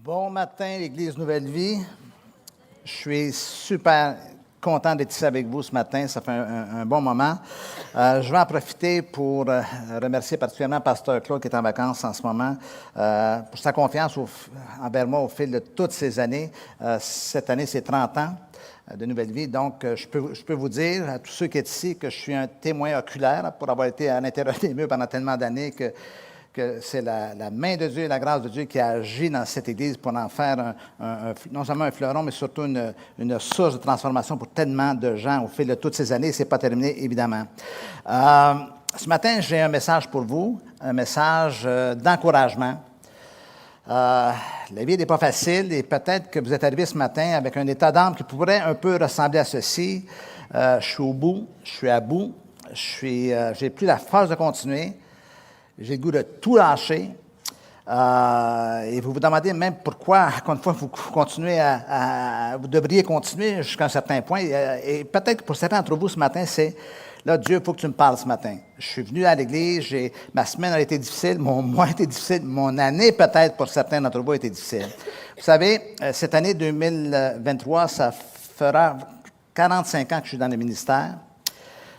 Bon matin, l'Église Nouvelle Vie. Je suis super content d'être ici avec vous ce matin. Ça fait un bon moment. Je vais en profiter pour remercier particulièrement Pasteur Claude qui est en vacances en ce moment pour sa confiance envers moi au fil de toutes ces années. Cette année, c'est 30 ans de Nouvelle Vie. Donc, je peux vous dire à tous ceux qui sont ici que je suis un témoin oculaire pour avoir été à l'intérieur des murs pendant tellement d'années que c'est la main de Dieu et la grâce de Dieu qui a agi dans cette Église pour en faire non seulement un fleuron, mais surtout une source de transformation pour tellement de gens au fil de toutes ces années. Ce n'est pas terminé, évidemment. Ce matin, j'ai un message pour vous, un message d'encouragement. La vie n'est pas facile et peut-être que vous êtes arrivé ce matin avec un état d'âme qui pourrait un peu ressembler à ceci. Je suis au bout, je suis à bout, j'ai plus la force de continuer. J'ai le goût de tout lâcher. Et vous vous demandez même pourquoi, encore une fois, vous continuez vous devriez continuer jusqu'à un certain point. Et peut-être que pour certains d'entre vous ce matin, c'est là, Dieu, il faut que tu me parles ce matin. Je suis venu à l'Église, ma semaine a été difficile, mon mois a été difficile, mon année peut-être pour certains d'entre vous a été difficile. Vous savez, cette année 2023, ça fera 45 ans que je suis dans le ministère.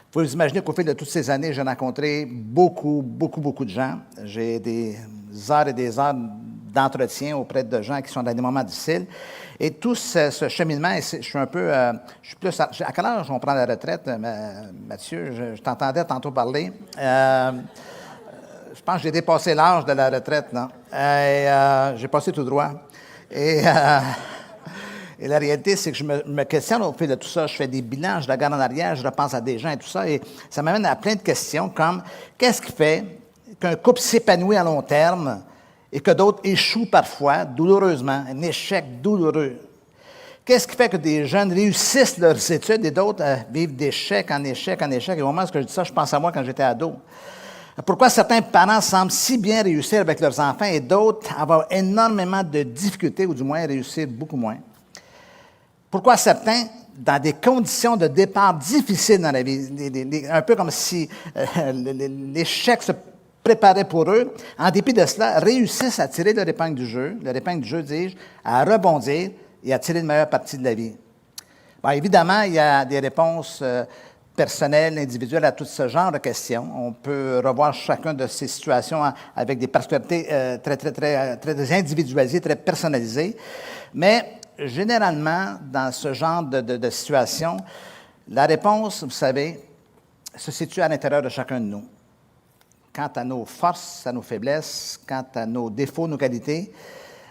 Vous pouvez vous imaginer qu'au fil de toutes ces années, j'ai rencontré beaucoup de gens. J'ai des heures et des heures d'entretien auprès de gens qui sont dans des moments difficiles. Et tout ce cheminement, je suis un peu... je suis plus... À quel âge on prend la retraite, Mathieu? Je t'entendais tantôt parler. Je pense que j'ai dépassé l'âge de la retraite, non? J'ai passé tout droit. Et la réalité, c'est que je me questionne au fil de tout ça. Je fais des bilans, je regarde en arrière, je repense à des gens et tout ça. Et ça m'amène à plein de questions comme qu'est-ce qui fait qu'un couple s'épanouit à long terme et que d'autres échouent parfois, douloureusement, un échec douloureux? Qu'est-ce qui fait que des jeunes réussissent leurs études et d'autres vivent d'échec en échec en échec? Et au moment où je dis ça, je pense à moi quand j'étais ado. Pourquoi certains parents semblent si bien réussir avec leurs enfants et d'autres avoir énormément de difficultés ou du moins réussir beaucoup moins? Pourquoi certains, dans des conditions de départ difficiles dans la vie, un peu comme si l'échec se préparait pour eux, en dépit de cela, réussissent à tirer leur épingle du jeu, dis-je, à rebondir et à tirer une meilleure partie de la vie? Bon, évidemment, il y a des réponses personnelles, individuelles à tout ce genre de questions. On peut revoir chacune de ces situations avec des personnalités très individualisées, très personnalisées, mais généralement, dans ce genre de situation, la réponse, vous savez, se situe à l'intérieur de chacun de nous. Quant à nos forces, à nos faiblesses, quant à nos défauts, nos qualités,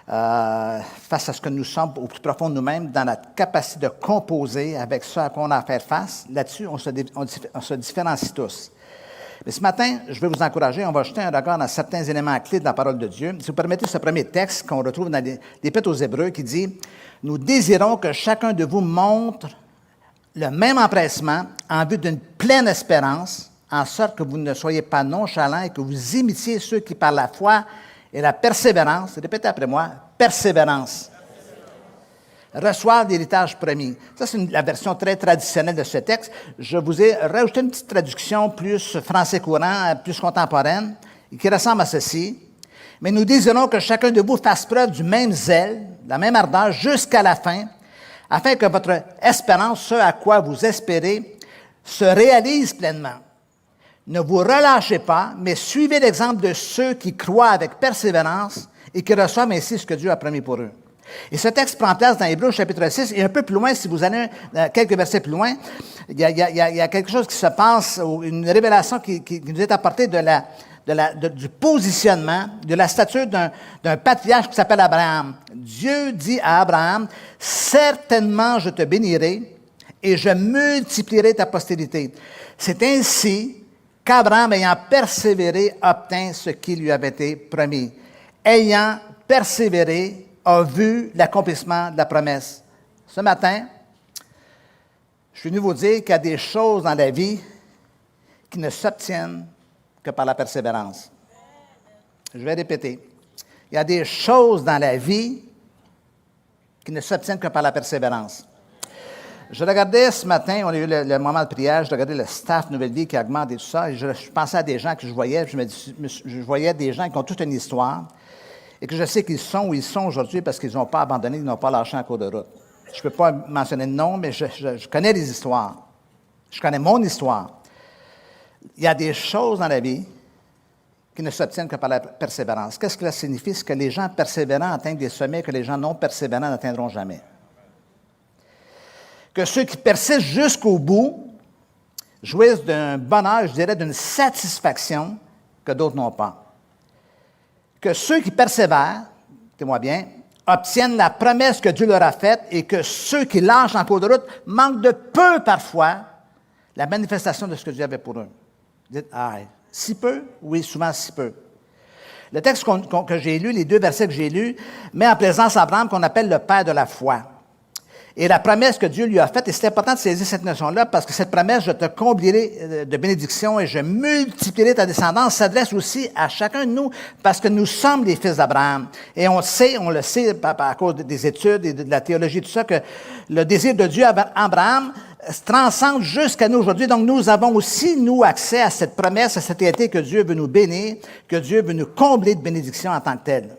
face à ce que nous sommes au plus profond de nous-mêmes, dans la capacité de composer avec ce à quoi on a à faire face, là-dessus, on se différencie tous. Mais ce matin, je vais vous encourager, on va jeter un regard dans certains éléments clés de la parole de Dieu. Si vous permettez ce premier texte qu'on retrouve dans l'Épître aux Hébreux qui dit « Nous désirons que chacun de vous montre le même empressement en vue d'une pleine espérance, en sorte que vous ne soyez pas nonchalants et que vous imitiez ceux qui par la foi et la persévérance, répétez après moi, persévérance, reçoivent l'héritage promis. » Ça, c'est la version très traditionnelle de ce texte. Je vous ai rajouté une petite traduction plus français courant, plus contemporaine, qui ressemble à ceci. « Mais nous désirons que chacun de vous fasse preuve du même zèle, de la même ardeur jusqu'à la fin, afin que votre espérance, ce à quoi vous espérez, se réalise pleinement. Ne vous relâchez pas, mais suivez l'exemple de ceux qui croient avec persévérance et qui reçoivent ainsi ce que Dieu a promis pour eux. » Et ce texte prend place dans Hébreux chapitre 6, et un peu plus loin, si vous allez quelques versets plus loin, il y a quelque chose qui se passe, une révélation qui nous est apportée du positionnement, de la stature d'un patriarche qui s'appelle Abraham. Dieu dit à Abraham, « Certainement je te bénirai et je multiplierai ta postérité. » C'est ainsi qu'Abraham, ayant persévéré, obtint ce qui lui avait été promis. Ayant persévéré, a vu l'accomplissement de la promesse. Ce matin, je suis venu vous dire qu'il y a des choses dans la vie qui ne s'obtiennent que par la persévérance. Je vais répéter. Il y a des choses dans la vie qui ne s'obtiennent que par la persévérance. Je regardais ce matin, on a eu le moment de prière, je regardais le staff Nouvelle Vie qui augmente et tout ça, et je pensais à des gens que je voyais, je voyais des gens qui ont toute une histoire. et que je sais qu'ils sont où ils sont aujourd'hui parce qu'ils n'ont pas abandonné, ils n'ont pas lâché en cours de route. Je ne peux pas mentionner de nom, mais je connais les histoires. Je connais mon histoire. Il y a des choses dans la vie qui ne s'obtiennent que par la persévérance. Qu'est-ce que cela signifie? C'est que les gens persévérants atteignent des sommets que les gens non persévérants n'atteindront jamais. Que ceux qui persistent jusqu'au bout jouissent d'un bonheur, je dirais, d'une satisfaction que d'autres n'ont pas. Que ceux qui persévèrent, écoutez-moi bien, obtiennent la promesse que Dieu leur a faite et que ceux qui lâchent en cours de route manquent de peu parfois la manifestation de ce que Dieu avait pour eux. Dites, ah, si peu? Oui, souvent si peu. Le texte que j'ai lu, les 2 versets que j'ai lus, met en présence Abraham qu'on appelle le père de la foi. Et la promesse que Dieu lui a faite, et c'est important de saisir cette notion-là, parce que cette promesse, je te comblierai de bénédictions et je multiplierai ta descendance, s'adresse aussi à chacun de nous, parce que nous sommes les fils d'Abraham. Et on le sait à cause des études et de la théologie, tout ça, que le désir de Dieu à Abraham transcende jusqu'à nous aujourd'hui. Donc, nous avons aussi, nous, accès à cette promesse, à cette réalité que Dieu veut nous bénir, que Dieu veut nous combler de bénédictions en tant que tel.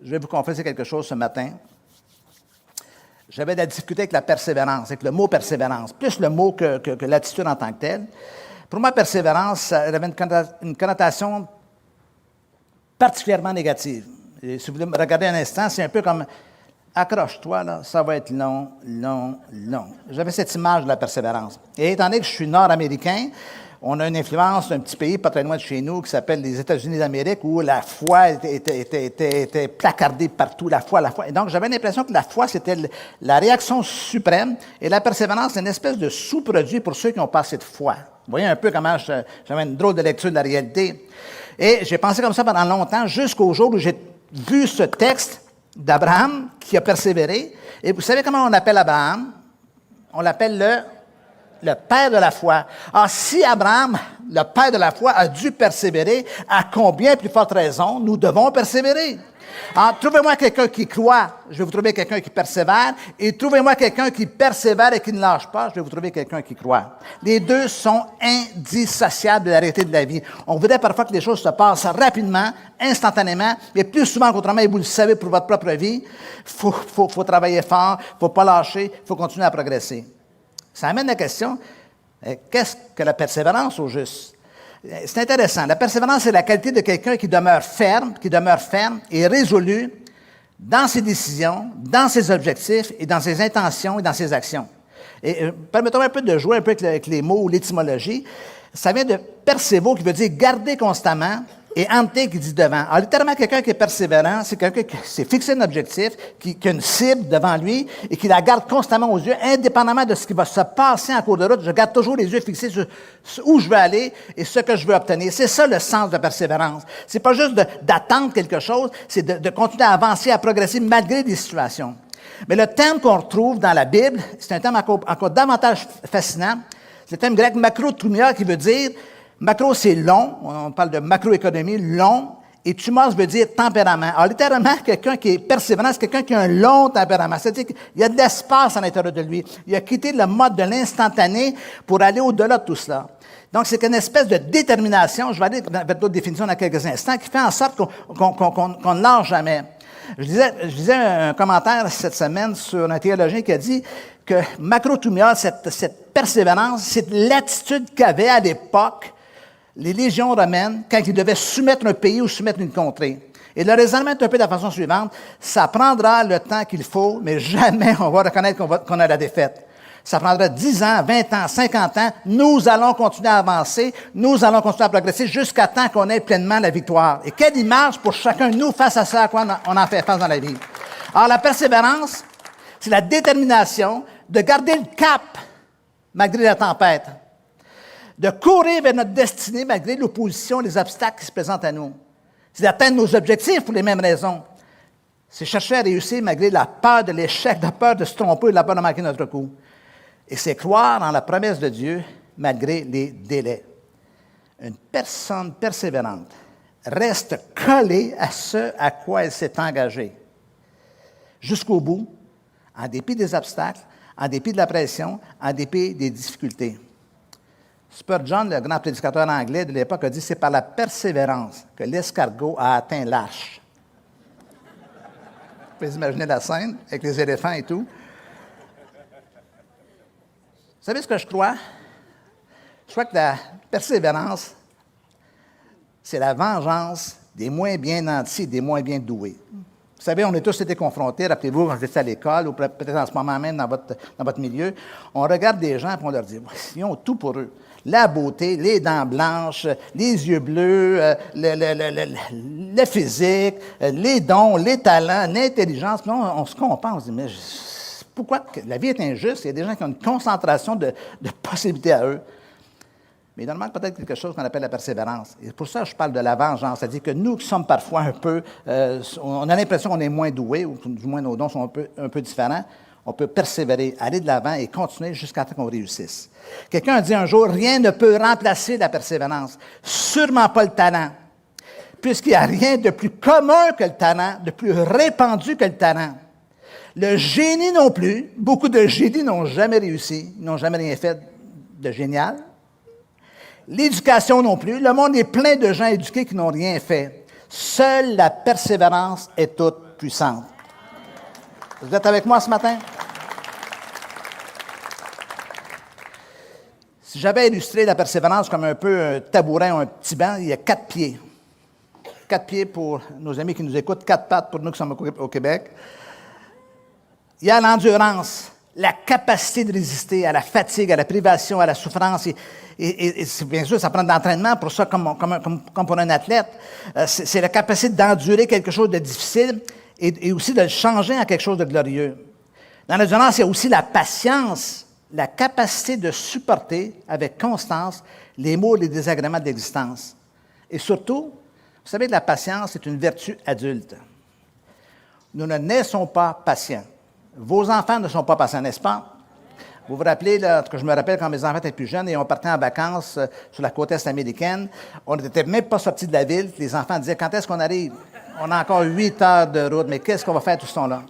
Je vais vous confesser quelque chose ce matin. J'avais de la difficulté avec la persévérance, avec le mot persévérance, plus le mot que l'attitude en tant que telle. Pour moi, persévérance, elle avait une connotation particulièrement négative. Et si vous me regardez un instant, c'est un peu comme accroche-toi, là, ça va être long, long, long. J'avais cette image de la persévérance. Et étant donné que je suis nord-américain, on a une influence d'un petit pays pas très loin de chez nous qui s'appelle les États-Unis d'Amérique où la foi était placardée partout, la foi. Et donc, j'avais l'impression que la foi, c'était la réaction suprême et la persévérance, c'est une espèce de sous-produit pour ceux qui ont pas assez de foi. Vous voyez un peu comment j'avais une drôle de lecture de la réalité. Et j'ai pensé comme ça pendant longtemps jusqu'au jour où j'ai vu ce texte d'Abraham qui a persévéré. Et vous savez comment on appelle Abraham? On l'appelle le père de la foi. Alors, si Abraham, le père de la foi, a dû persévérer, à combien plus forte raison nous devons persévérer? Alors, trouvez-moi quelqu'un qui croit, je vais vous trouver quelqu'un qui persévère, et trouvez-moi quelqu'un qui persévère et qui ne lâche pas, je vais vous trouver quelqu'un qui croit. Les deux sont indissociables de la réalité de la vie. On voudrait parfois que les choses se passent rapidement, instantanément, mais plus souvent qu'autrement, et vous le savez pour votre propre vie, faut travailler fort, faut pas lâcher, faut continuer à progresser. Ça amène la question, qu'est-ce que la persévérance au juste? C'est intéressant. La persévérance, c'est la qualité de quelqu'un qui demeure ferme et résolu dans ses décisions, dans ses objectifs et dans ses intentions et dans ses actions. Et permettons un peu de jouer un peu avec les mots ou l'étymologie. Ça vient de persévo, qui veut dire garder constamment, et ante, qui dit devant. Alors, littéralement, quelqu'un qui est persévérant, c'est quelqu'un qui s'est fixé un objectif, qui a une cible devant lui et qui la garde constamment aux yeux, indépendamment de ce qui va se passer en cours de route. Je garde toujours les yeux fixés sur où je veux aller et ce que je veux obtenir. C'est ça le sens de la persévérance. C'est pas juste d'attendre quelque chose, c'est de continuer à avancer, à progresser malgré des situations. Mais le terme qu'on retrouve dans la Bible, c'est un terme encore davantage fascinant. C'est le terme grec macrothumia qui veut dire, macro c'est long, on parle de macroéconomie, long, et thumos veut dire tempérament. Alors littéralement, quelqu'un qui est persévérant, c'est quelqu'un qui a un long tempérament. C'est-à-dire qu'il y a de l'espace à l'intérieur de lui. Il a quitté le mode de l'instantané pour aller au-delà de tout cela. Donc, c'est une espèce de détermination, je vais aller vers d'autres définitions dans quelques instants, qui fait en sorte qu'on ne lâche jamais. Je disais un commentaire cette semaine sur un théologien qui a dit que macrothumia, cette persévérance, c'est l'attitude qu'avaient à l'époque les légions romaines quand ils devaient soumettre un pays ou soumettre une contrée. Et le raisonnement est un peu de la façon suivante. Ça prendra le temps qu'il faut, mais jamais on va reconnaître qu'on a la défaite. Ça prendra 10 ans, 20 ans, 50 ans. Nous allons continuer à avancer. Nous allons continuer à progresser jusqu'à temps qu'on ait pleinement la victoire. Et quelle image pour chacun de nous face à ça à quoi on en fait face dans la vie. Alors, la persévérance, c'est la détermination de garder le cap malgré la tempête. De courir vers notre destinée malgré l'opposition, les obstacles qui se présentent à nous. C'est d'atteindre nos objectifs pour les mêmes raisons. C'est chercher à réussir malgré la peur de l'échec, la peur de se tromper, la peur de manquer notre coup. Et c'est croire en la promesse de Dieu malgré les délais. Une personne persévérante reste collée à ce à quoi elle s'est engagée. Jusqu'au bout, en dépit des obstacles, en dépit de la pression, en dépit des difficultés. Spurgeon, le grand prédicateur anglais de l'époque, a dit « C'est par la persévérance que l'escargot a atteint l'arche. » Vous pouvez imaginer la scène avec les éléphants et tout. Vous savez ce que je crois? Je crois que la persévérance, c'est la vengeance des moins bien nantis, des moins bien doués. Vous savez, on a tous été confrontés, rappelez-vous, quand vous étiez à l'école, ou peut-être en ce moment même dans votre milieu, on regarde des gens et on leur dit, ils ont tout pour eux. La beauté, les dents blanches, les yeux bleus, le physique, les dons, les talents, l'intelligence. Puis on se compare, on se dit, mais pourquoi la vie est injuste? Il y a des gens qui ont une concentration de possibilités à eux. Mais il leur manque peut-être quelque chose qu'on appelle la persévérance. Et pour ça, je parle de la vengeance. C'est-à-dire que nous qui sommes parfois un peu... on a l'impression qu'on est moins doués, ou du moins nos dons sont un peu différents. On peut persévérer, aller de l'avant et continuer jusqu'à ce qu'on réussisse. Quelqu'un a dit un jour, rien ne peut remplacer la persévérance. Sûrement pas le talent. Puisqu'il n'y a rien de plus commun que le talent, de plus répandu que le talent. Le génie non plus. Beaucoup de génies n'ont jamais réussi, n'ont jamais rien fait de génial. L'éducation non plus. Le monde est plein de gens éduqués qui n'ont rien fait. Seule la persévérance est toute puissante. Vous êtes avec moi ce matin? Si j'avais illustré la persévérance comme un peu un tabouret ou un petit banc, il y a 4 pieds. 4 pieds pour nos amis qui nous écoutent, 4 pattes pour nous qui sommes au Québec. Il y a l'endurance, la capacité de résister à la fatigue, à la privation, à la souffrance. Et bien sûr, ça prend de l'entraînement pour ça, comme pour un athlète. C'est la capacité d'endurer quelque chose de difficile et aussi de le changer en quelque chose de glorieux. Dans l'endurance, il y a aussi la patience, la capacité de supporter avec constance les maux et les désagréments de l'existence. Et surtout, vous savez que la patience est une vertu adulte. Nous ne naissons pas patients. Vos enfants ne sont pas patients, n'est-ce pas? Vous vous rappelez, là, que je me rappelle quand mes enfants étaient plus jeunes et on partait en vacances sur la côte est américaine, on n'était même pas sortis de la ville. Les enfants disaient, quand est-ce qu'on arrive? On a encore 8 heures de route, mais qu'est-ce qu'on va faire tout ce temps-là?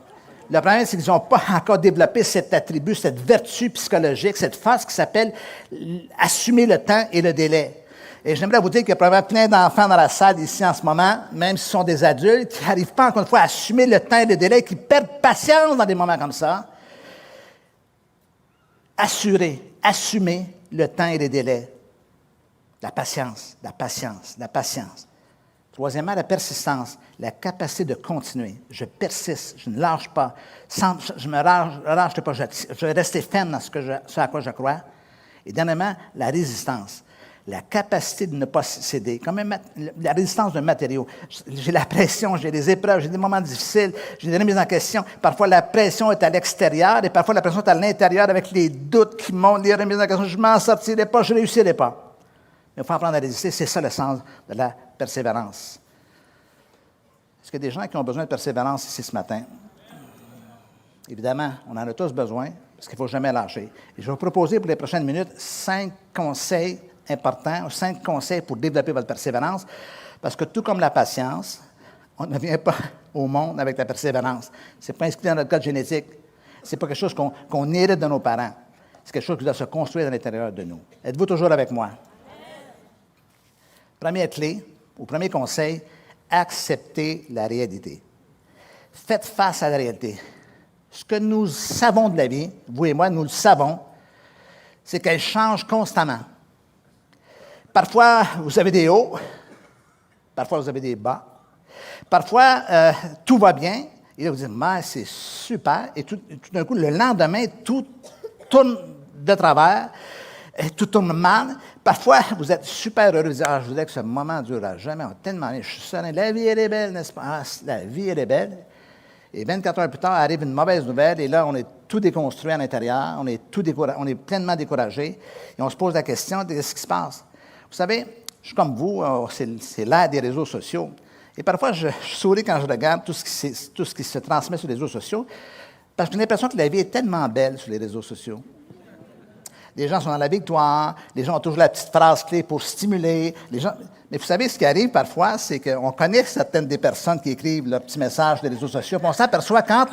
Le problème, c'est qu'ils n'ont pas encore développé cet attribut, cette vertu psychologique, cette force qui s'appelle assumer le temps et le délai. Et j'aimerais vous dire qu'il y a probablement plein d'enfants dans la salle ici en ce moment, même si ce sont des adultes, qui n'arrivent pas encore une fois à assumer le temps et le délai, qui perdent patience dans des moments comme ça. Assumer le temps et les délais. La patience, la patience, la patience. Troisièmement, la persistance, la capacité de continuer. Je persiste, je ne lâche pas. Je me relâche pas, je vais rester ferme dans ce à quoi je crois. Et dernièrement, la résistance. La capacité de ne pas céder, comme la résistance d'un matériau. J'ai la pression, j'ai des épreuves, j'ai des moments difficiles, j'ai des remises en question. Parfois, la pression est à l'extérieur et parfois, la pression est à l'intérieur avec les doutes qui montent, les remises en question. Je ne m'en sortirai pas, je ne réussirai pas. Mais il faut apprendre à résister. C'est ça le sens de la persévérance. Est-ce qu'il y a des gens qui ont besoin de persévérance ici ce matin? Évidemment, on en a tous besoin parce qu'il ne faut jamais lâcher. Et je vais vous proposer pour les prochaines minutes 5 conseils importants, 5 conseils pour développer votre persévérance, parce que tout comme la patience, on ne vient pas au monde avec la persévérance. Ce n'est pas inscrit dans notre code génétique. Ce n'est pas quelque chose qu'on hérite de nos parents. C'est quelque chose qui doit se construire à l'intérieur de nous. Êtes-vous toujours avec moi? Première clé, ou premier conseil, acceptez la réalité. Faites face à la réalité. Ce que nous savons de la vie, vous et moi, nous le savons, c'est qu'elle change constamment. Parfois, vous avez des hauts, parfois, vous avez des bas. Parfois, tout va bien, et là, vous dites, mais c'est super, et tout d'un coup, le lendemain, tout tourne de travers, et tout tourne mal. Parfois, vous êtes super heureux, vous dites, je voudrais que ce moment ne durera jamais, tellement bien, je suis serein, la vie, elle est belle, n'est-ce pas? Ah, la vie, elle est belle. Et 24 heures plus tard, arrive une mauvaise nouvelle, et là, on est tout déconstruit à l'intérieur, on est pleinement découragé, et on se pose la question, qu'est-ce qui se passe? Vous savez, je suis comme vous, c'est l'ère des réseaux sociaux. Et parfois, je souris quand je regarde tout ce qui se transmet sur les réseaux sociaux, parce que j'ai l'impression que la vie est tellement belle sur les réseaux sociaux. Les gens sont dans la victoire. Les gens ont toujours la petite phrase clé pour stimuler. Mais vous savez, ce qui arrive parfois, c'est qu'on connaît certaines des personnes qui écrivent leurs petits messages des réseaux sociaux. Puis on s'aperçoit quand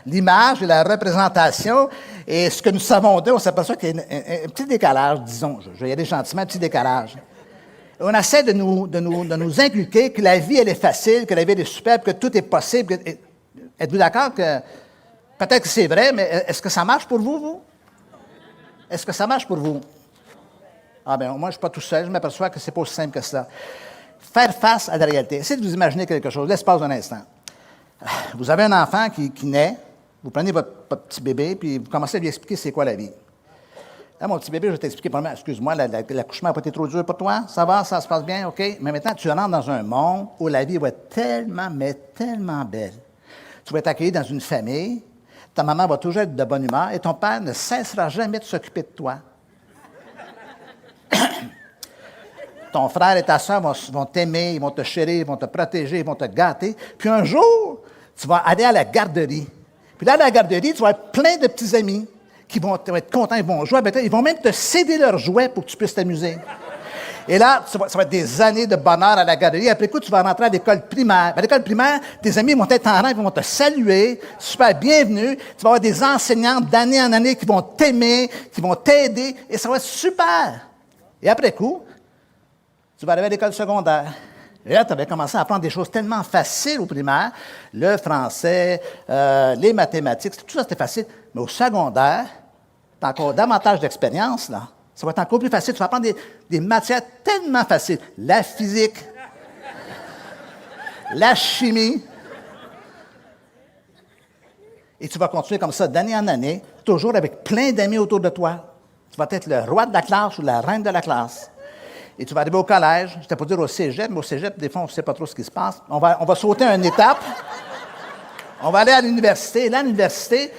l'image et la représentation et ce que nous savons d'eux, on s'aperçoit qu'il y a un petit décalage, disons. Je vais y aller gentiment, un petit décalage. On essaie de nous inculquer que la vie, elle est facile, que la vie, elle est superbe, que tout est possible. Êtes-vous d'accord que peut-être que c'est vrai, mais est-ce que ça marche pour vous? Est-ce que ça marche pour vous? Ah bien, moi, je ne suis pas tout seul, je m'aperçois que c'est pas aussi simple que ça. Faire face à la réalité. Essayez de vous imaginer quelque chose, l'espace d'un instant. Vous avez un enfant qui naît, vous prenez votre petit bébé, puis vous commencez à lui expliquer c'est quoi la vie. Là, mon petit bébé, je vais t'expliquer, premièrement, excuse-moi, l'accouchement n'a pas été trop dur pour toi? Ça va, ça se passe bien, OK? Mais maintenant, tu rentres dans un monde où la vie va être tellement, mais tellement belle. Tu vas être accueilli dans une famille, ta maman va toujours être de bonne humeur et ton père ne cessera jamais de s'occuper de toi. Ton frère et ta soeur vont t'aimer, ils vont te chérir, ils vont te protéger, ils vont te gâter. Puis un jour, tu vas aller à la garderie. Puis là, à la garderie, tu vas avoir plein de petits amis qui vont être contents, ils vont jouer avec toi. Ils vont même te céder leurs jouets pour que tu puisses t'amuser. Et là, ça va être des années de bonheur à la galerie. Après coup, tu vas rentrer à l'école primaire. À l'école primaire, tes amis vont être en rang, ils vont te saluer, super bienvenue. Tu vas avoir des enseignantes d'année en année qui vont t'aimer, qui vont t'aider, et ça va être super. Et après coup, tu vas arriver à l'école secondaire. Et là, tu avais commencé à apprendre des choses tellement faciles au primaire, le français, les mathématiques, tout ça, c'était facile. Mais au secondaire, tu as encore davantage d'expérience, là. Ça va être encore plus facile. Tu vas apprendre des matières tellement faciles. La physique, la chimie. Et tu vas continuer comme ça d'année en année, toujours avec plein d'amis autour de toi. Tu vas être le roi de la classe ou la reine de la classe. Et tu vas arriver au collège, je ne t'ai pas dire au cégep, mais au cégep, des fois, on ne sait pas trop ce qui se passe. On va sauter une étape. On va aller à l'université. Et là, à l'université,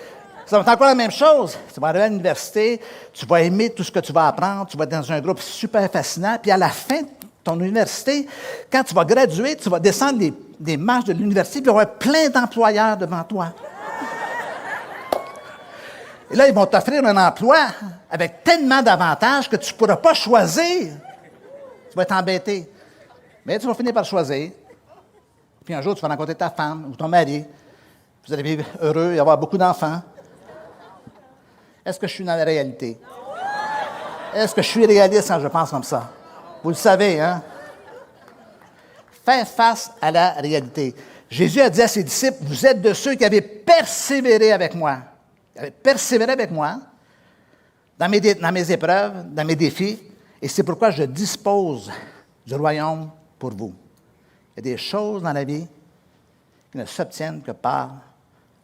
ça va être encore la même chose. Tu vas arriver à l'université, tu vas aimer tout ce que tu vas apprendre, tu vas être dans un groupe super fascinant, puis à la fin de ton université, quand tu vas graduer, tu vas descendre les marches de l'université, puis il y aura plein d'employeurs devant toi. Et là, ils vont t'offrir un emploi avec tellement d'avantages que tu ne pourras pas choisir. Tu vas être embêté. Mais tu vas finir par choisir. Puis un jour, tu vas rencontrer ta femme ou ton mari. Vous allez vivre heureux et avoir beaucoup d'enfants. Est-ce que je suis dans la réalité? Est-ce que je suis réaliste quand je pense comme ça? Vous le savez, hein? Faire face à la réalité. Jésus a dit à ses disciples, vous êtes de ceux qui avaient persévéré avec moi. Qui avaient persévéré avec moi dans mes épreuves, dans mes défis. Et c'est pourquoi je dispose du royaume pour vous. Il y a des choses dans la vie qui ne s'obtiennent que par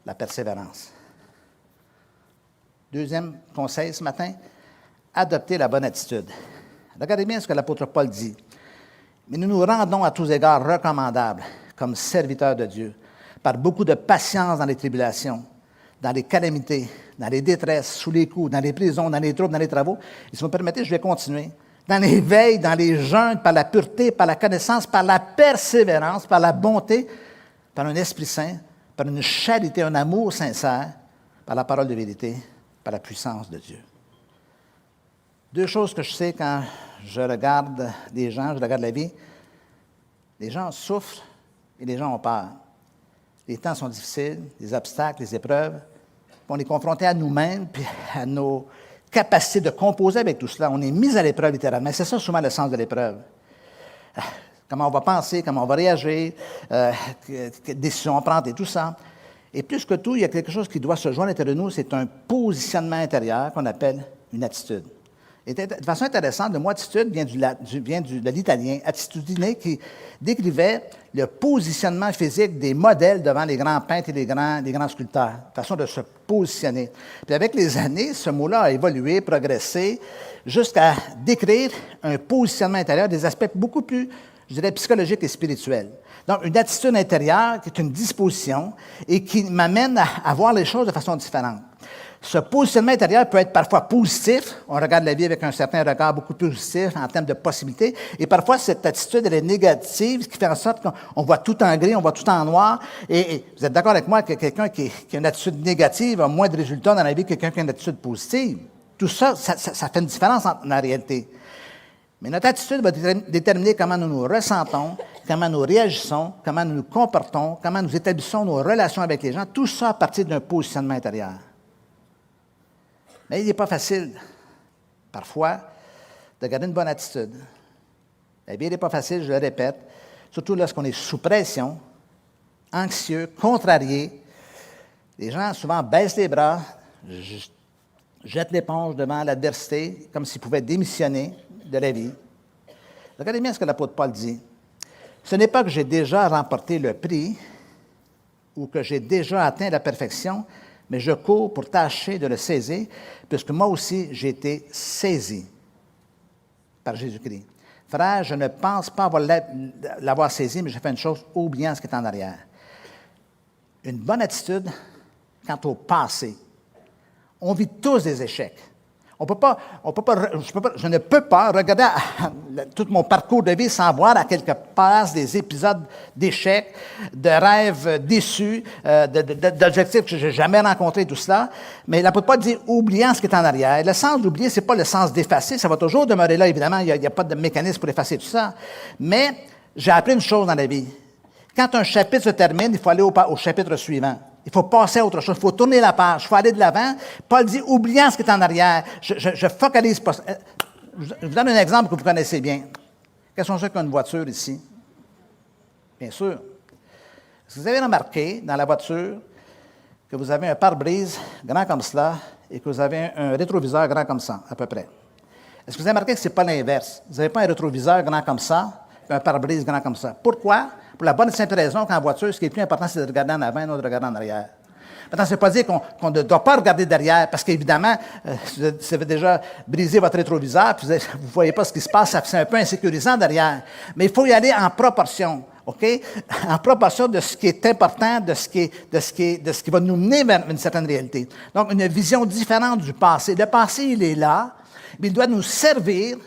la persévérance. Deuxième conseil ce matin, adopter la bonne attitude. Regardez bien ce que l'apôtre Paul dit. Mais nous nous rendons à tous égards recommandables comme serviteurs de Dieu, par beaucoup de patience dans les tribulations, dans les calamités, dans les détresses, sous les coups, dans les prisons, dans les troubles, dans les travaux. Et si vous me permettez, je vais continuer. Dans les veilles, dans les jeûnes, par la pureté, par la connaissance, par la persévérance, par la bonté, par un esprit saint, par une charité, un amour sincère, par la parole de vérité, par la puissance de Dieu. Deux choses que je sais quand je regarde les gens, je regarde la vie. Les gens souffrent et les gens ont peur. Les temps sont difficiles, les obstacles, les épreuves. On est confronté à nous-mêmes puis à nos capacités de composer avec tout cela. On est mis à l'épreuve littéralement. C'est ça souvent le sens de l'épreuve. Comment on va penser, comment on va réagir, quelles décisions prendre et tout ça. Et plus que tout, il y a quelque chose qui doit se joindre à l'intérieur de nous, c'est un positionnement intérieur qu'on appelle une attitude. Et de façon intéressante, le mot attitude vient de l'italien attitudine qui décrivait le positionnement physique des modèles devant les grands peintres et les grands sculpteurs, façon de se positionner. Puis avec les années, ce mot-là a évolué, progressé, jusqu'à décrire un positionnement intérieur, des aspects beaucoup plus, je dirais, psychologiques et spirituels. Donc, une attitude intérieure qui est une disposition et qui m'amène à voir les choses de façon différente. Ce positionnement intérieur peut être parfois positif. On regarde la vie avec un certain regard beaucoup plus positif en termes de possibilités. Et parfois, cette attitude, elle est négative, ce qui fait en sorte qu'on voit tout en gris, on voit tout en noir. Et vous êtes d'accord avec moi que quelqu'un qui a une attitude négative a moins de résultats dans la vie que quelqu'un qui a une attitude positive? Tout ça, ça fait une différence en la réalité. Mais notre attitude va déterminer comment nous nous ressentons, comment nous réagissons, comment nous nous comportons, comment nous établissons nos relations avec les gens, tout ça à partir d'un positionnement intérieur. Mais il n'est pas facile, parfois, de garder une bonne attitude. La vie n'est pas facile, je le répète, surtout lorsqu'on est sous pression, anxieux, contrarié. Les gens souvent baissent les bras, jettent l'éponge devant l'adversité, comme s'ils pouvaient démissionner de la vie. Regardez bien ce que l'apôtre Paul dit. Ce n'est pas que j'ai déjà remporté le prix ou que j'ai déjà atteint la perfection, mais je cours pour tâcher de le saisir, puisque moi aussi j'ai été saisi par Jésus-Christ. Frère, je ne pense pas l'avoir saisi, mais j'ai fait une chose, oubliant ce qui est en arrière. Une bonne attitude quant au passé. On vit tous des échecs. Je ne peux pas regarder tout mon parcours de vie sans voir à quelque part des épisodes d'échecs, de rêves déçus, d'objectifs que je n'ai jamais rencontrés, tout cela. Mais l'apôtre Paul dit, oubliant ce qui est en arrière. Le sens d'oublier, ce n'est pas le sens d'effacer, ça va toujours demeurer là, évidemment, il n'y a pas de mécanisme pour effacer tout ça. Mais j'ai appris une chose dans la vie. Quand un chapitre se termine, il faut aller au chapitre suivant. Il faut passer à autre chose. Il faut tourner la page. Il faut aller de l'avant. Paul dit, oubliant ce qui est en arrière, je focalise pas. Je vous donne un exemple que vous connaissez bien. Quels sont ceux qui ont une voiture ici? Bien sûr. Est-ce que vous avez remarqué dans la voiture que vous avez un pare-brise grand comme cela et que vous avez un rétroviseur grand comme ça, à peu près? Est-ce que vous avez remarqué que ce n'est pas l'inverse? Vous n'avez pas un rétroviseur grand comme ça et un pare-brise grand comme ça. Pourquoi? Pour la bonne et simple raison qu'en voiture, ce qui est plus important, c'est de regarder en avant et non de regarder en arrière. Maintenant, ça ne veut pas dire qu'on ne doit pas regarder derrière, parce qu'évidemment, vous avez déjà brisé votre rétroviseur, puis vous ne voyez pas ce qui se passe, c'est un peu insécurisant derrière. Mais il faut y aller en proportion, OK? En proportion de ce qui est important, de ce qui va nous mener vers une certaine réalité. Donc, une vision différente du passé. Le passé, il est là, mais il doit nous servir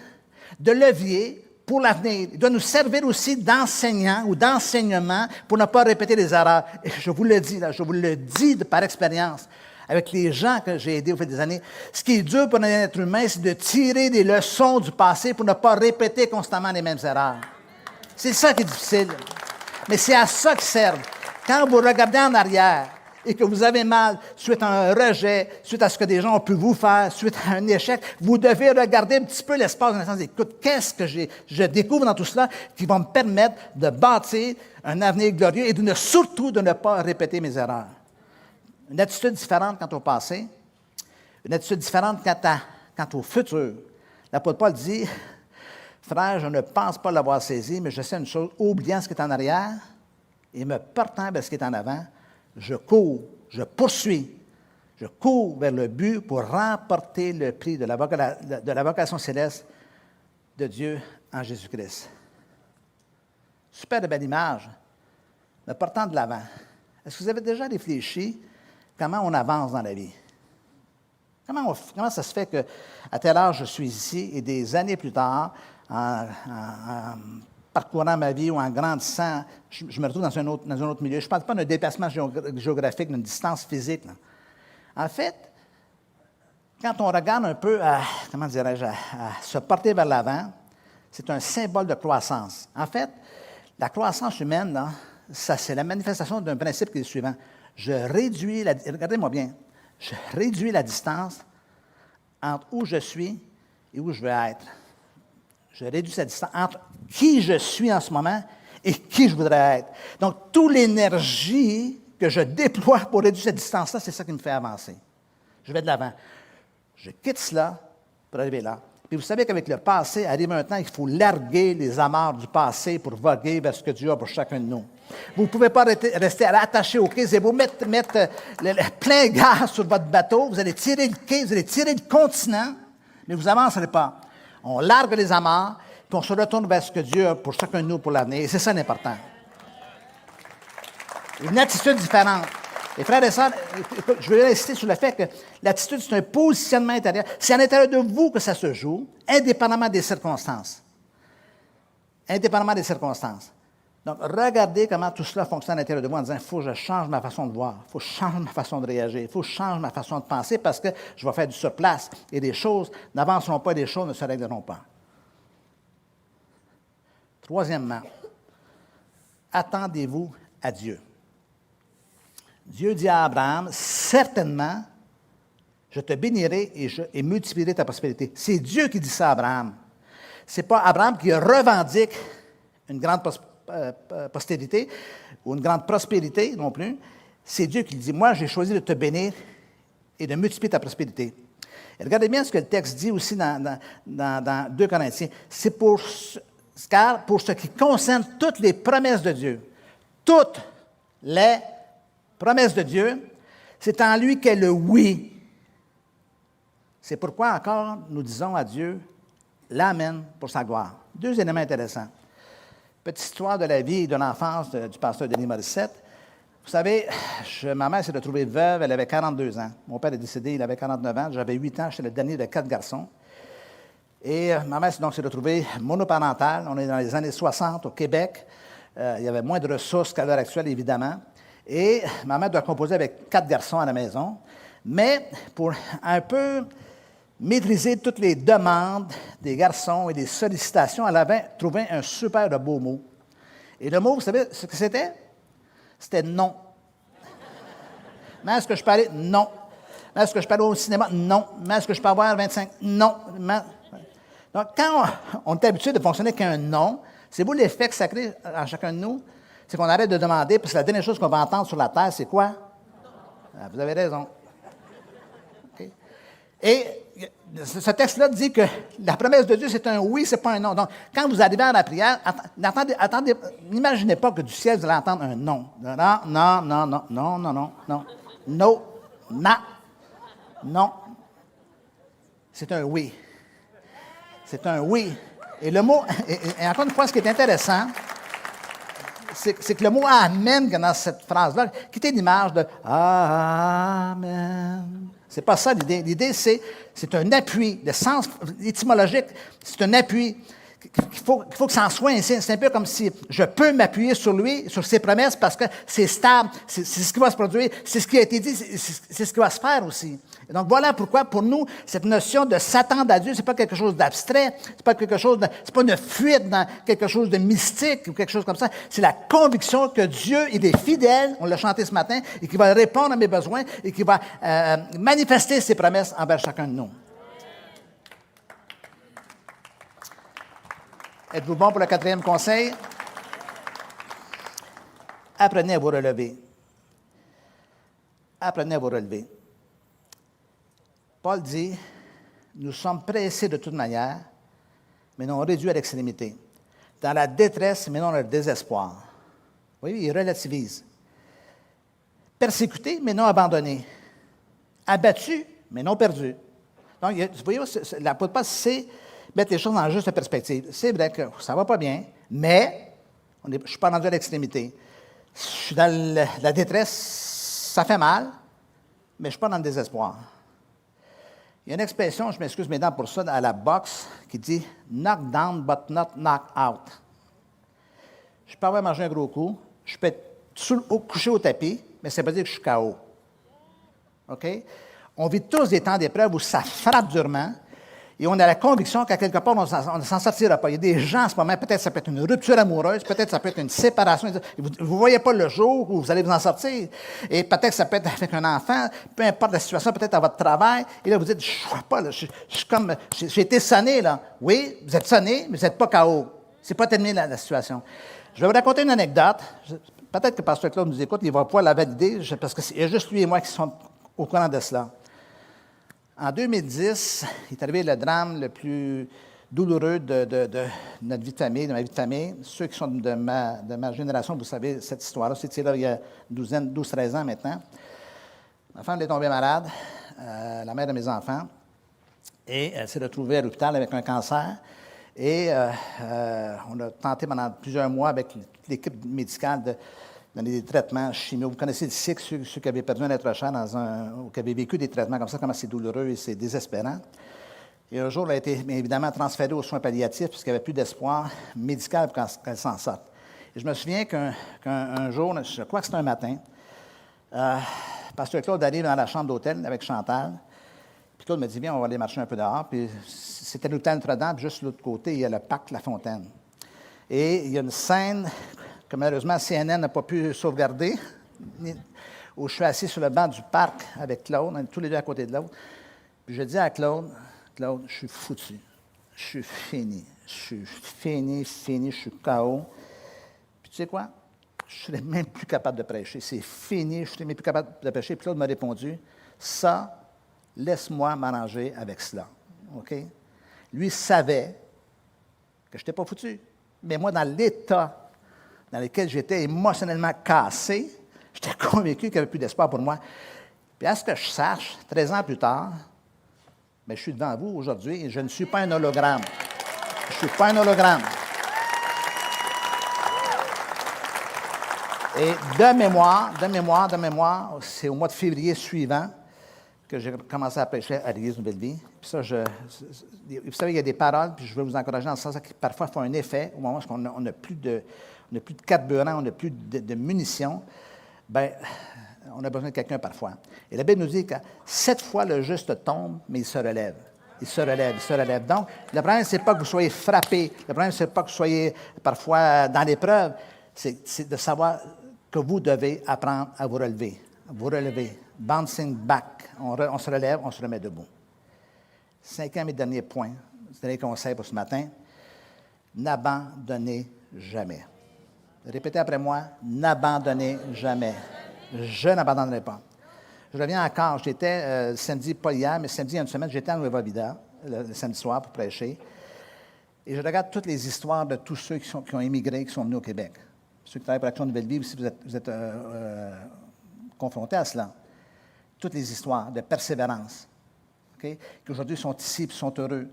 de levier pour l'avenir. Il doit nous servir aussi d'enseignant ou d'enseignement pour ne pas répéter les erreurs. Et je vous le dis, là, je vous le dis par expérience, avec les gens que j'ai aidés au fil des années, ce qui est dur pour un être humain, c'est de tirer des leçons du passé pour ne pas répéter constamment les mêmes erreurs. C'est ça qui est difficile. Mais c'est à ça qu'ils servent. Quand vous regardez en arrière et que vous avez mal suite à un rejet, suite à ce que des gens ont pu vous faire, suite à un échec, vous devez regarder un petit peu l'espace dans le sens, écoute, qu'est-ce que je découvre dans tout cela qui va me permettre de bâtir un avenir glorieux et surtout de ne pas répéter mes erreurs. Une attitude différente quant au passé, une attitude différente quant au futur. L'apôtre Paul dit, frère, je ne pense pas l'avoir saisi, mais je sais une chose, oubliant ce qui est en arrière et me portant vers ce qui est en avant, je cours, je poursuis, je cours vers le but pour remporter le prix de la vocation céleste de Dieu en Jésus-Christ. Super de belle image, me portant de l'avant. Est-ce que vous avez déjà réfléchi comment on avance dans la vie? Comment ça se fait qu'à tel âge, je suis ici et des années plus tard, en parcourant ma vie ou en grandissant, je me retrouve dans un autre milieu. Je ne parle pas d'un déplacement géographique, d'une distance physique. Là. En fait, quand on regarde un peu à se porter vers l'avant, c'est un symbole de croissance. En fait, la croissance humaine, là, c'est la manifestation d'un principe qui est le suivant. Regardez-moi bien, je réduis la distance entre où je suis et où je veux être. Je réduis la distance entre qui je suis en ce moment et qui je voudrais être. Donc, toute l'énergie que je déploie pour réduire cette distance-là, c'est ça qui me fait avancer. Je vais de l'avant. Je quitte cela pour arriver là. Puis vous savez qu'avec le passé, arrive un temps qu'il faut larguer les amarres du passé pour voguer vers ce que Dieu a pour chacun de nous. Vous ne pouvez pas rester attaché au quai. C'est beau mettre le plein gaz sur votre bateau. Vous allez tirer le quai, vous allez tirer le continent, mais vous n'avancerez pas. On largue les amarres, puis on se retourne vers ce que Dieu a pour chacun de nous pour l'avenir. Et c'est ça l'important. Une attitude différente. Et frères et sœurs, je veux insister sur le fait que l'attitude, c'est un positionnement intérieur. C'est à l'intérieur de vous que ça se joue, indépendamment des circonstances. Indépendamment des circonstances. Donc, regardez comment tout cela fonctionne à l'intérieur de vous en disant, il faut que je change ma façon de voir, il faut que je change ma façon de réagir, il faut que je change ma façon de penser parce que je vais faire du surplace et des choses n'avanceront pas, des choses ne se régleront pas. Troisièmement, attendez-vous à Dieu. Dieu dit à Abraham, certainement, je te bénirai et multiplierai ta prospérité. C'est Dieu qui dit ça à Abraham. Ce n'est pas Abraham qui revendique une grande postérité ou une grande prospérité non plus. C'est Dieu qui dit, moi, j'ai choisi de te bénir et de multiplier ta prospérité. Et regardez bien ce que le texte dit aussi dans 2 Corinthiens. C'est car pour ce qui concerne toutes les promesses de Dieu, toutes les promesses de Dieu, c'est en lui qu'est le oui. C'est pourquoi encore nous disons à Dieu l'Amen pour sa gloire. 2 éléments intéressants. Petite histoire de la vie et de l'enfance du pasteur Denis Morissette. Vous savez, ma mère s'est retrouvée veuve, elle avait 42 ans. Mon père est décédé, il avait 49 ans. J'avais 8 ans, j'étais le dernier de 4 garçons. Et ma mère s'est retrouvée monoparentale. On est dans les années 60 au Québec. Il y avait moins de ressources qu'à l'heure actuelle, évidemment. Et ma mère doit composer avec 4 garçons à la maison. Mais pour un peu maîtriser toutes les demandes des garçons et des sollicitations, elle avait trouvé un super de beau mot. Et le mot, vous savez ce que c'était? C'était non. Mais est-ce que je peux aller? Non. Mais est-ce que je peux aller au cinéma? Non. Mais est-ce que je peux avoir 25? Non. Donc, quand on est habitué de fonctionner avec un non, c'est vous l'effet que ça crée à chacun de nous? C'est qu'on arrête de demander, parce que la dernière chose qu'on va entendre sur la terre, c'est quoi? Ah, vous avez raison. Okay. Et ce texte-là dit que la promesse de Dieu, c'est un oui, c'est pas un non. Donc, quand vous arrivez à la prière, attendez, n'imaginez pas que du ciel, vous allez entendre un non. Non, non, non, non, non, non, non, non. Non, non, non. C'est un oui. C'est un oui. Et le mot, et encore une fois, ce qui est intéressant, c'est que le mot Amen dans cette phrase-là, quittez l'image de Amen. C'est pas ça l'idée. L'idée, c'est un appui. Le sens étymologique, c'est un appui. Il faut que ça en soit ainsi. C'est un peu comme si je peux m'appuyer sur lui, sur ses promesses, parce que c'est stable, c'est ce qui va se produire, c'est ce qui a été dit, c'est ce qui va se faire aussi. Et donc voilà pourquoi, pour nous, cette notion de s'attendre à Dieu, c'est pas quelque chose d'abstrait, c'est pas une fuite dans quelque chose de mystique ou quelque chose comme ça. C'est la conviction que Dieu, il est fidèle, on l'a chanté ce matin, et qu'il va répondre à mes besoins et qu'il va manifester ses promesses envers chacun de nous. Êtes-vous bon pour le 4e conseil? Apprenez à vous relever. Apprenez à vous relever. Paul dit, nous sommes pressés de toute manière, mais non réduits à l'extrémité. Dans la détresse, mais non le désespoir. Vous voyez, il relativise. Persécutés, mais non abandonnés. Abattus, mais non perdus. Donc, vous voyez, l'apôtre Paul, c'est mettre les choses dans la juste perspective. C'est vrai que ça ne va pas bien, mais je ne suis pas rendu à l'extrémité. Je suis dans la détresse, ça fait mal, mais je ne suis pas dans le désespoir. Il y a une expression, je m'excuse mesdames pour ça, à la boxe, qui dit « knock down but not knock out ». Je peux avoir mangé un gros coup, je peux être couché au tapis, mais ça ne veut pas dire que je suis KO. OK? On vit tous des temps d'épreuve où ça frappe durement, et on a la conviction qu'à quelque part, on ne s'en sortira pas. Il y a des gens en ce moment, peut-être ça peut être une rupture amoureuse, peut-être ça peut être une séparation. Vous ne voyez pas le jour où vous allez vous en sortir. Et peut-être ça peut être avec un enfant, peu importe la situation, peut-être à votre travail. Et là, vous dites, je ne vois pas, là, j'ai été sonné, là. Oui, vous êtes sonné, mais vous n'êtes pas KO. Ce n'est pas terminé la situation. Je vais vous raconter une anecdote. Peut-être que Pasteur Claude nous écoute, il ne va pas la valider, parce qu'il y a juste lui et moi qui sommes au courant de cela. En 2010, il est arrivé le drame le plus douloureux de notre vie de famille, de ma vie de famille. Ceux qui sont de ma génération, vous savez cette histoire-là. C'était là il y a 12-13 ans maintenant. Ma femme est tombée malade, la mère de mes enfants, et elle s'est retrouvée à l'hôpital avec un cancer. Et on a tenté pendant plusieurs mois avec l'équipe médicale de donner des traitements chimiques. Vous connaissez le cycle, ceux qui avaient perdu un être cher ou qui avaient vécu des traitements comme ça, comment c'est douloureux et c'est désespérant. Et un jour, elle a été évidemment transférée aux soins palliatifs puisqu'il n'y avait plus d'espoir médical pour qu'elle s'en sorte. Et je me souviens qu'un jour, je crois que c'était un matin, Pasteur Claude arrive dans la chambre d'hôtel avec Chantal. Puis Claude me dit, viens, on va aller marcher un peu dehors. Puis c'était l'hôtel Notre-Dame, puis juste de l'autre côté, il y a le parc La Fontaine. Et il y a une scène que malheureusement CNN n'a pas pu sauvegarder, où je suis assis sur le banc du parc avec Claude, on est tous les deux à côté de l'autre. Puis je dis à Claude, Claude, je suis foutu. Je suis fini. Je suis fini, je suis KO. Puis tu sais quoi? Je ne serais même plus capable de prêcher. C'est fini, je ne serais même plus capable de prêcher. Puis Claude m'a répondu, ça, laisse-moi m'arranger avec cela. OK? Lui savait que je n'étais pas foutu. Mais moi, dans l'état dans lequel j'étais émotionnellement cassé, j'étais convaincu qu'il n'y avait plus d'espoir pour moi. Puis à ce que je sache, 13 ans plus tard, bien, je suis devant vous aujourd'hui et je ne suis pas un hologramme. Je ne suis pas un hologramme. Et de mémoire, c'est au mois de février suivant que j'ai commencé à prêcher à l'Église Nouvelle-Vie. Puis ça, vous savez, il y a des paroles, puis je veux vous encourager dans le sens qui parfois font un effet au moment où on n'a plus de carburant, on n'a plus de munitions. Bien, on a besoin de quelqu'un parfois. Et la Bible nous dit que 7 fois le juste tombe, mais il se relève. Il se relève. Donc, le problème, ce n'est pas que vous soyez frappé. Le problème, ce n'est pas que vous soyez parfois dans l'épreuve. C'est de savoir que vous devez apprendre à vous relever. Vous relever. Bouncing back. On se relève, on se remet debout. 5e et dernier point, dernier conseil pour ce matin. N'abandonnez jamais. Répétez après moi, n'abandonnez jamais. Je n'abandonnerai pas. Je reviens encore, j'étais samedi, pas hier, mais samedi, il y a une semaine, j'étais à Nueva Vida, le samedi soir pour prêcher. Et je regarde toutes les histoires de tous ceux qui ont immigré, qui sont venus au Québec. Ceux qui travaillent pour Action Nouvelle-Vie, aussi, vous êtes confrontés à cela. Toutes les histoires de persévérance, okay, qui aujourd'hui sont ici et sont heureux.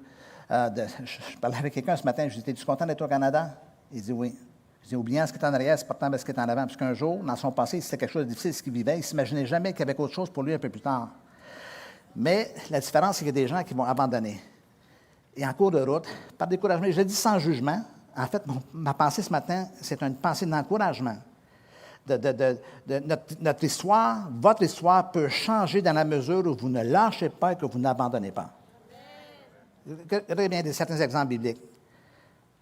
Je parlais avec quelqu'un ce matin, je lui disais, es-tu content d'être au Canada? Il dit oui. Je dis, oubliant ce qui est en arrière, c'est pourtant ce qui est en avant. Parce qu'un jour, dans son passé, c'était quelque chose de difficile, ce qu'il vivait. Il ne s'imaginait jamais qu'il y avait autre chose pour lui un peu plus tard. Mais la différence, c'est qu'il y a des gens qui vont abandonner. Et en cours de route, par découragement, je le dis sans jugement, en fait, ma pensée ce matin, c'est une pensée d'encouragement. Notre histoire, votre histoire peut changer dans la mesure où vous ne lâchez pas et que vous n'abandonnez pas. Regardez bien certains exemples bibliques.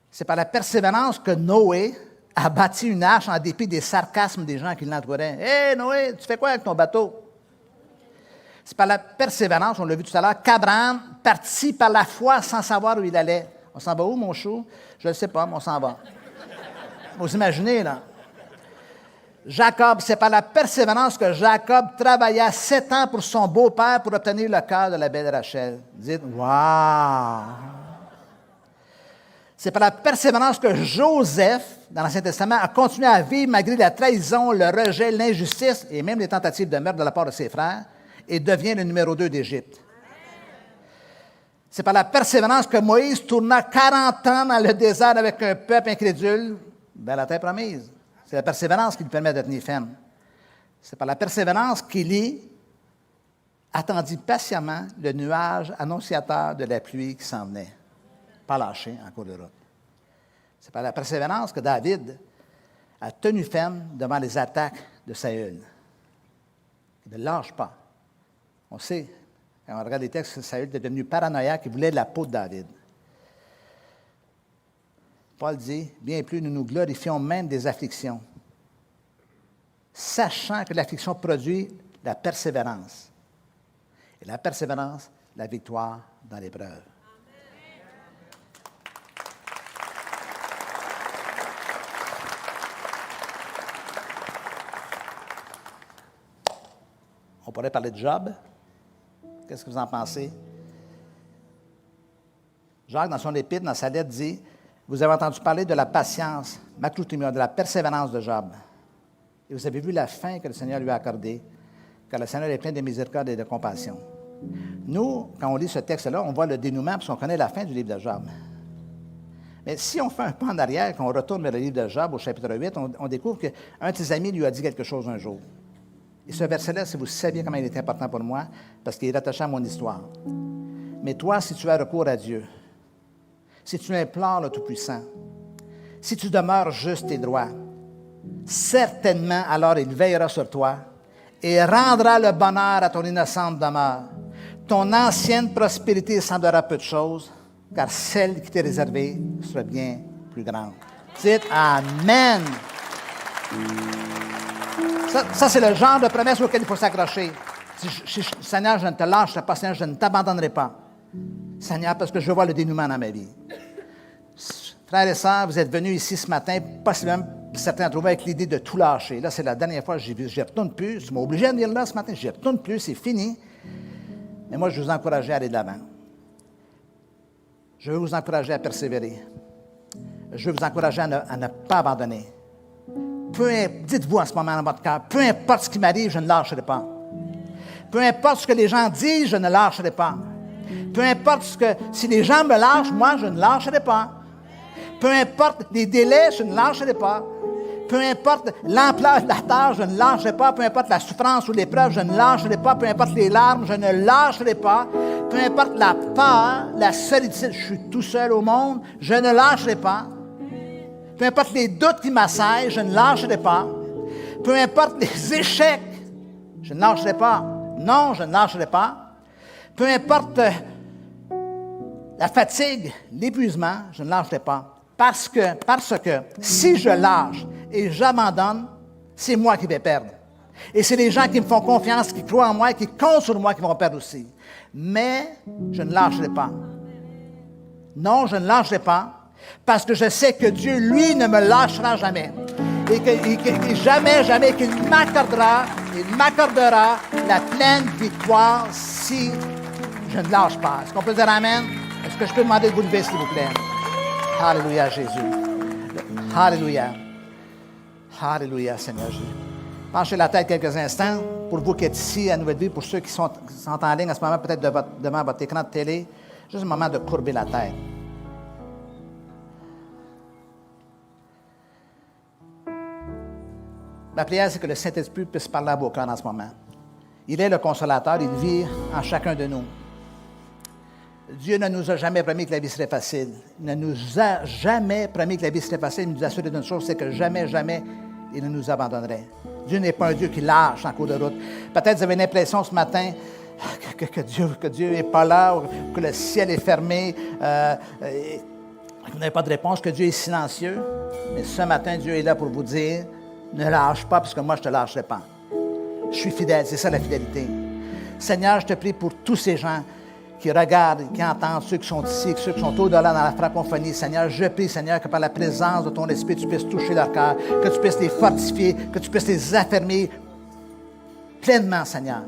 C'est par la persévérance que Noé a bâti une arche en dépit des sarcasmes des gens qui l'entouraient. « Hé, Noé, tu fais quoi avec ton bateau? » C'est par la persévérance, on l'a vu tout à l'heure, qu'Abraham partit par la foi sans savoir où il allait. On s'en va où, mon chou? Je ne sais pas, mais on s'en va. Vous imaginez, là. Jacob, c'est par la persévérance que Jacob travailla 7 ans pour son beau-père pour obtenir le cœur de la belle Rachel. Dites, « Wow! » C'est par la persévérance que Joseph, dans l'Ancien Testament, a continué à vivre malgré la trahison, le rejet, l'injustice et même les tentatives de meurtre de la part de ses frères et devient le numéro 2 d'Égypte. C'est par la persévérance que Moïse tourna 40 ans dans le désert avec un peuple incrédule vers la terre promise. C'est la persévérance qui lui permet de tenir ferme. C'est par la persévérance qu'Élie attendit patiemment le nuage annonciateur de la pluie qui s'en venait. Pas lâché en cours de route. C'est par la persévérance que David a tenu ferme devant les attaques de Saül. Il ne lâche pas. On sait, quand on regarde les textes, que Saül est devenu paranoïaque, il voulait la peau de David. Paul dit, bien plus, nous nous glorifions même des afflictions, sachant que l'affliction produit la persévérance. Et la persévérance, la victoire dans l'épreuve. On pourrait parler de Job. Qu'est-ce que vous en pensez? Jacques, dans son épître, dans sa lettre, dit, vous avez entendu parler de la patience, macroutimia, de la persévérance de Job. Et vous avez vu la fin que le Seigneur lui a accordée, car le Seigneur est plein de miséricorde et de compassion. Nous, quand on lit ce texte-là, on voit le dénouement parce qu'on connaît la fin du livre de Job. Mais si on fait un pas en arrière, qu'on retourne vers le livre de Job au chapitre 8, on découvre qu'un de ses amis lui a dit quelque chose un jour. Et ce verset-là, si vous saviez comment il était important pour moi, parce qu'il est attaché à mon histoire. Mais toi, si tu as recours à Dieu, si tu implores le Tout-Puissant, si tu demeures juste et droit, certainement alors il veillera sur toi et rendra le bonheur à ton innocente demeure. Ton ancienne prospérité semblera peu de choses, car celle qui t'est réservée sera bien plus grande. Dites Amen. Ça, c'est le genre de promesse auquel il faut s'accrocher. Seigneur, je ne te lâcherai pas. Seigneur, je ne t'abandonnerai pas. Seigneur, parce que je vois le dénouement dans ma vie. Frères et sœurs, vous êtes venus ici ce matin, possiblement certains d'entre vous avec l'idée de tout lâcher. Là, c'est la dernière fois que j'y retourne plus. Tu m'as obligé de venir là ce matin. J'y retourne plus, c'est fini. Mais moi, je veux vous encourager à aller de l'avant. Je veux vous encourager à persévérer. Je veux vous encourager à ne pas abandonner. Dites-vous en ce moment dans votre cœur, peu importe ce qui m'arrive, je ne lâcherai pas. Peu importe ce que les gens disent, je ne lâcherai pas. Peu importe si les gens me lâchent, moi, je ne lâcherai pas. Peu importe les délais, je ne lâcherai pas. Peu importe l'ampleur de la tâche, je ne lâcherai pas. Peu importe la souffrance ou l'épreuve, je ne lâcherai pas. Peu importe les larmes, je ne lâcherai pas. Peu importe la peur, la solitude, je suis tout seul au monde, je ne lâcherai pas. Peu importe les doutes qui m'assaillent, je ne lâcherai pas. Peu importe les échecs, je ne lâcherai pas. Non, je ne lâcherai pas. Peu importe la fatigue, l'épuisement, je ne lâcherai pas. Parce que si je lâche et j'abandonne, c'est moi qui vais perdre. Et c'est les gens qui me font confiance, qui croient en moi, qui comptent sur moi, qui vont perdre aussi. Mais je ne lâcherai pas. Non, je ne lâcherai pas, parce que je sais que Dieu, lui, ne me lâchera jamais. Et que jamais qu'il m'accordera la pleine victoire si je ne lâche pas. Est-ce qu'on peut dire Amen? Est-ce que je peux demander de vous lever, s'il vous plaît? Alléluia, Jésus. Alléluia. Alléluia, Seigneur Jésus. Penchez la tête quelques instants. Pour vous qui êtes ici à Nouvelle Vie, pour ceux qui sont en ligne en ce moment, peut-être devant votre écran de télé, juste un moment de courber la tête. Ma prière, c'est que le Saint-Esprit puisse parler à vos cœurs en ce moment. Il est le consolateur, il vit en chacun de nous. Dieu ne nous a jamais promis que la vie serait facile. Il ne nous a jamais promis que la vie serait facile. Il nous a assuré d'une chose, c'est que jamais, il ne nous abandonnerait. Dieu n'est pas un Dieu qui lâche en cours de route. Peut-être vous avez l'impression ce matin que Dieu n'est pas là, ou que le ciel est fermé, que vous n'avez pas de réponse, que Dieu est silencieux. Mais ce matin, Dieu est là pour vous dire, ne lâche pas, parce que moi, je ne te lâcherai pas. Je suis fidèle, c'est ça la fidélité. Seigneur, je te prie pour tous ces gens qui regardent, qui entendent, ceux qui sont ici, ceux qui sont au-delà dans la francophonie. Seigneur, je prie, Seigneur, que par la présence de ton Esprit, tu puisses toucher leur cœur, que tu puisses les fortifier, que tu puisses les affermir pleinement, Seigneur.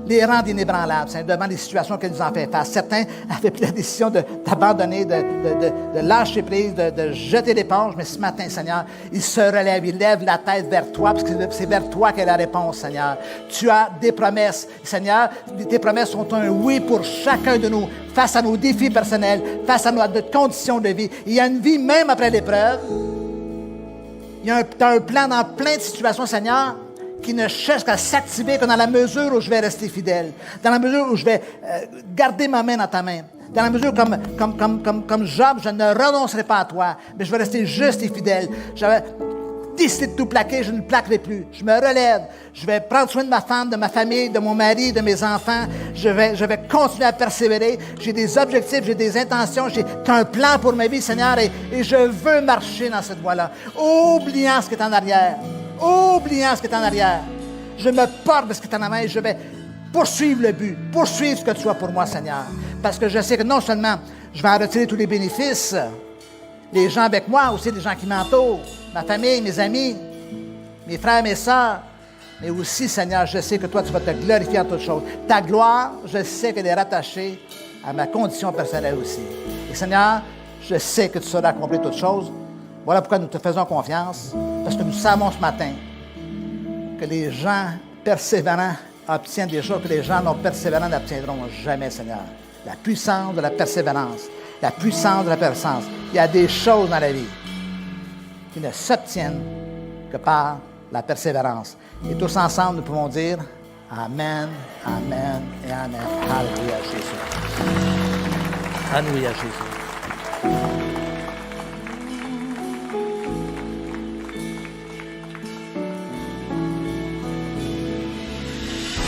Les rendre inébranlables, Seigneur, devant les situations qu'elles nous en fait face. Certains avaient pris la décision d'abandonner, de lâcher prise, de jeter l'éponge, mais ce matin, Seigneur, ils se relèvent, ils lèvent la tête vers toi, parce que c'est vers toi qu'est la réponse, Seigneur. Tu as des promesses, Seigneur, tes promesses sont un oui pour chacun de nous, face à nos défis personnels, face à notre condition de vie. Il y a une vie même après l'épreuve. Tu as un plan dans plein de situations, Seigneur, qui ne cherche qu'à s'activer que dans la mesure où je vais rester fidèle, dans la mesure où je vais garder ma main dans ta main, dans la mesure comme Job, je ne renoncerai pas à toi, mais je vais rester juste et fidèle. J'avais décidé de tout plaquer, je ne plaquerai plus. Je me relève, je vais prendre soin de ma femme, de ma famille, de mon mari, de mes enfants. Je vais continuer à persévérer. J'ai des objectifs, j'ai des intentions, j'ai un plan pour ma vie, Seigneur, et je veux marcher dans cette voie-là, oubliant ce qui est en arrière. Oubliant ce qui est en arrière. Je me porte de ce qui est en avant et je vais poursuivre le but, poursuivre ce que tu as pour moi, Seigneur. Parce que je sais que non seulement je vais en retirer tous les bénéfices, les gens avec moi, aussi les gens qui m'entourent, ma famille, mes amis, mes frères, mes sœurs, mais aussi, Seigneur, je sais que toi, tu vas te glorifier en toutes choses. Ta gloire, je sais qu'elle est rattachée à ma condition personnelle aussi. Et Seigneur, je sais que tu sauras accomplir toutes choses. Voilà pourquoi nous te faisons confiance, parce que nous savons ce matin que les gens persévérants obtiennent des choses que les gens non persévérants n'obtiendront jamais, Seigneur. La puissance de la persévérance, la puissance de la persistance. Il y a des choses dans la vie qui ne s'obtiennent que par la persévérance. Et tous ensemble, nous pouvons dire Amen, Amen et Amen. Alléluia, Jésus. Alléluia, Jésus.